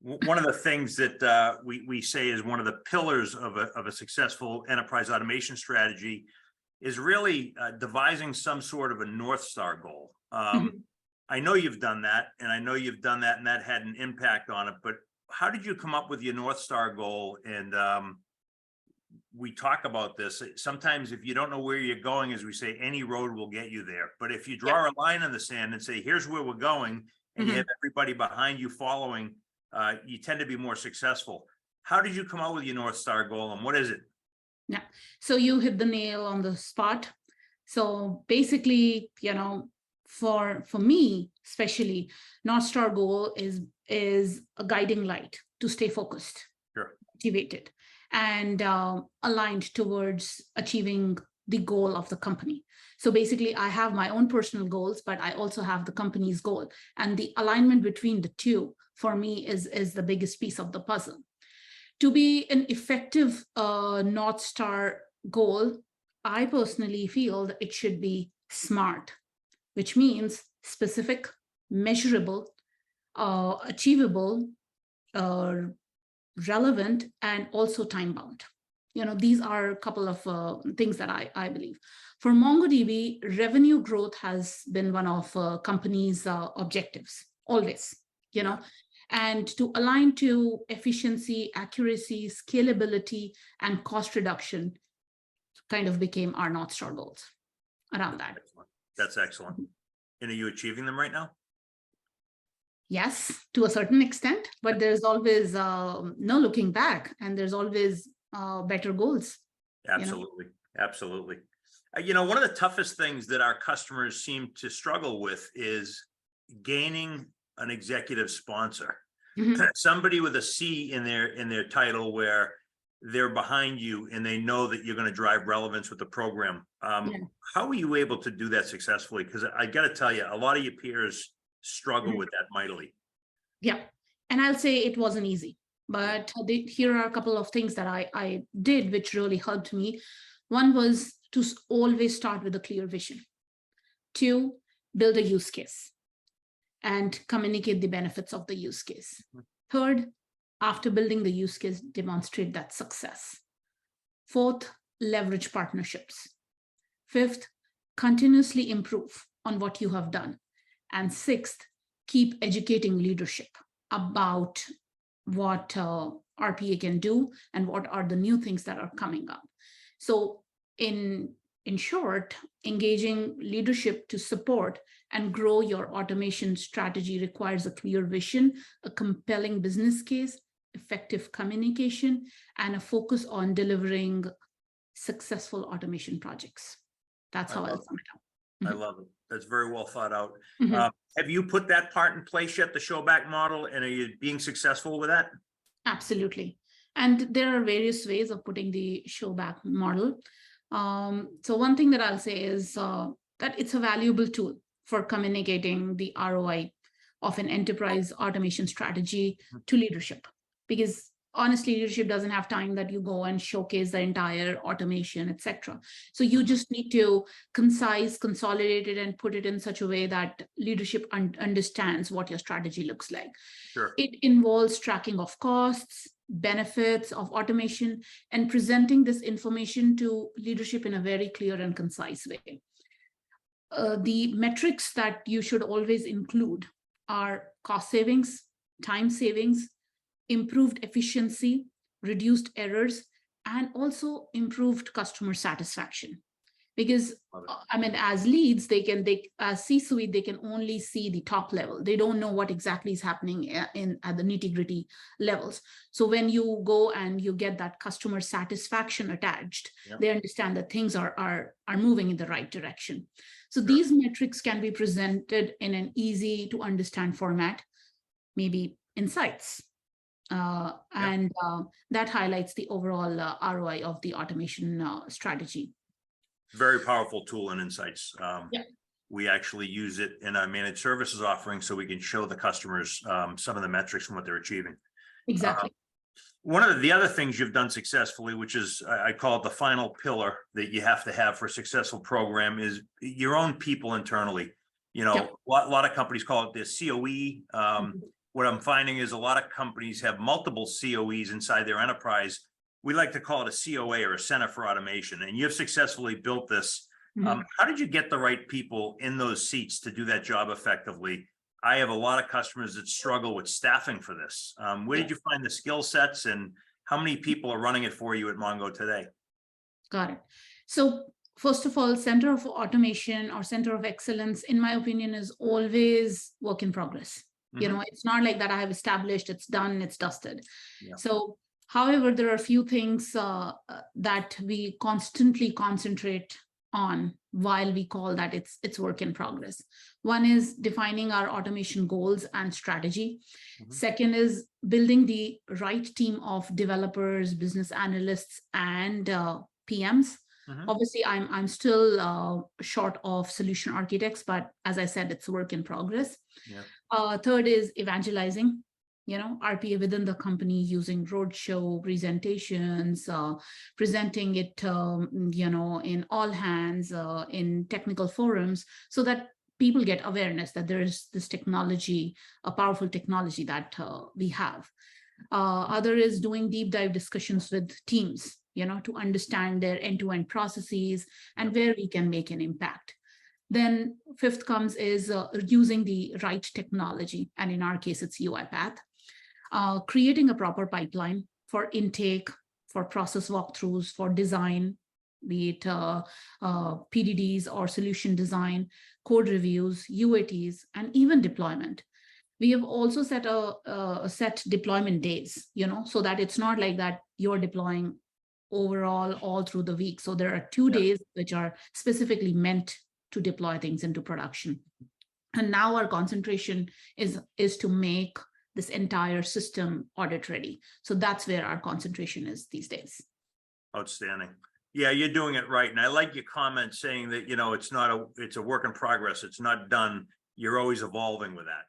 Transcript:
One of the things that we say is one of the pillars of a successful enterprise automation strategy is really devising some sort of a North Star goal. I know you've done that, and I know you've done that, and that had an impact on it. But how did you come up with your North Star goal? And we talk about this. Sometimes if you don't know where you're going, as we say, any road will get you there. But if you draw a line in the sand and say, here's where we're going, and you have everybody behind you following, you tend to be more successful. How did you come up with your North Star goal, and what is it? Yeah, so you hit the nail on the spot. So basically, for me, especially, North Star goal is a guiding light to stay focused, motivated, and aligned towards achieving the goal of the company. So basically, I have my own personal goals, but I also have the company's goal. And the alignment between the two, for me, is the biggest piece of the puzzle. To be an effective North Star goal, I personally feel that it should be SMART, which means specific, measurable, achievable, relevant, and also time-bound. These are a couple of things that I believe. For MongoDB, revenue growth has been one of companies' objectives, always, and to align to efficiency, accuracy, scalability, and cost reduction kind of became our North Star goals around that. That's excellent. And are you achieving them right now? Yes, to a certain extent, but there's always no looking back, and there's always better goals. Absolutely. Absolutely. One of the toughest things that our customers seem to struggle with is gaining an executive sponsor, somebody with a C in their title, where they're behind you and they know that you're going to drive relevance with the program. How were you able to do that successfully? Because I got to tell you, a lot of your peers struggle with that mightily. Yeah. And I'll say it wasn't easy, but here are a couple of things that I did, which really helped me. One was to always start with a clear vision. 2, build a use case and communicate the benefits of the use case. 3rd, after building the use case, demonstrate that success. 4th, leverage partnerships. 5th, continuously improve on what you have done. And 6th, keep educating leadership about what RPA can do and what are the new things that are coming up. So in short, engaging leadership to support and grow your automation strategy requires a clear vision, a compelling business case, effective communication, and a focus on delivering successful automation projects. That's how I'll sum it up. I love it. That's very well thought out. Have you put that part in place yet, the showback model, and are you being successful with that? Absolutely. And there are various ways of putting the showback model. So one thing that I'll say is that it's a valuable tool for communicating the ROI of an enterprise automation strategy to leadership, because honestly, leadership doesn't have time that you go and showcase the entire automation, etc. So you just need to consolidate it, and put it in such a way that leadership understands what your strategy looks like. It involves tracking of costs, benefits of automation, and presenting this information to leadership in a very clear and concise way. The metrics that you should always include are cost savings, time savings, improved efficiency, reduced errors, and also improved customer satisfaction. Because as leads, as C-suite, they can only see the top level. They don't know what exactly is happening at the nitty-gritty levels. So when you go and you get that customer satisfaction attached, they understand that things are moving in the right direction. So these metrics can be presented in an easy to understand format, maybe insights. And that highlights the overall ROI of the automation strategy. Very powerful tool in Insights. We actually use it in our managed services offering, so we can show the customers some of the metrics from what they're achieving. Exactly. One of the other things you've done successfully, which is I call it the final pillar that you have to have for a successful program, is your own people internally. A lot of companies call it the COE. what I'm finding is a lot of companies have multiple COEs inside their enterprise. We like to call it a COA, or a Center for Automation, and you've successfully built this. How did you get the right people in those seats to do that job effectively? I have a lot of customers that struggle with staffing for this. Where did you find the skill sets, and how many people are running it for you at Mongo today? Got it. So first of all, Center of Automation or Center of Excellence, in my opinion, is always work in progress. You know, it's not like that I have established, it's done, it's dusted. Yeah. So, however, there are a few things that we constantly concentrate on while we call that it's work in progress. One is defining our automation goals and strategy. Second is building the right team of developers, business analysts, and PMs. Obviously, I'm still short of solution architects, but as I said, it's work in progress. Third is evangelizing, you know, RPA within the company, using roadshow presentations, presenting it, you know, in all hands, in technical forums, so that people get awareness that there is this technology, a powerful technology that we have. Other is doing deep dive discussions with teams, you know, to understand their end-to-end processes and where we can make an impact. Then fifth comes is using the right technology. And in our case, it's UiPath. Creating a proper pipeline for intake, for process walkthroughs, for design, be it PDDs or solution design, code reviews, UATs, and even deployment. We have also set a set deployment days, you know, so that it's not like that you're deploying overall all through the week. So there are 2 days which are specifically meant to deploy things into production. And now our concentration is to make this entire system audit ready. So that's where our concentration is these days. Outstanding. Yeah, you're doing it right. And I like your comment saying that, you know, it's a work in progress. It's not done. You're always evolving with that.